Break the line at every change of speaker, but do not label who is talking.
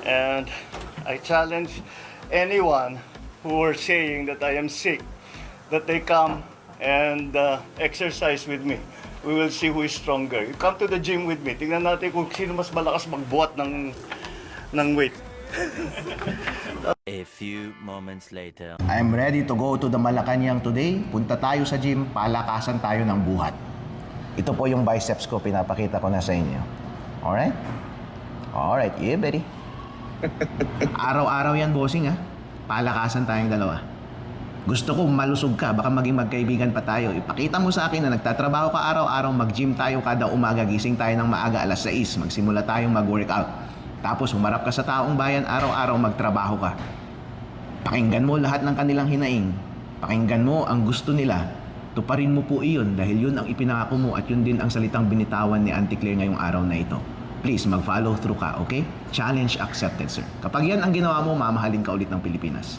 And I challenge anyone who are saying that I am sick, that they come and exercise with me. We will see who is stronger. You come to the gym with me. Tingnan natin kung sino mas malakas magbuhat ng weight.
A few moments later.
I'm ready to go to the Malacanang today. Punta tayo sa gym, palakasan tayo ng buhat. Ito po yung biceps ko, pinapakita ko na sa inyo. Alright? Alright, yeah, buddy. Araw-araw yan, bossing, ha? Palakasan tayong dalawa. Gusto ko malusog ka, baka maging magkaibigan pa tayo. Ipakita mo sa akin na nagtatrabaho ka araw-araw, mag-gym tayo kada umaga, gising tayo ng maaga, alas 6, magsimula tayong mag-workout. Tapos humarap ka sa taong bayan, araw-araw magtrabaho ka. Pakinggan mo lahat ng kanilang hinaing. Pakinggan mo ang gusto nila. Tuparin mo po iyon dahil yun ang ipinangako mo at yun din ang salitang binitawan ni Auntie Claire ngayong araw na ito. Please, mag-follow through ka, okay? Challenge accepted, sir. Kapag yan ang ginawa mo, mamahalin ka ulit ng Pilipinas.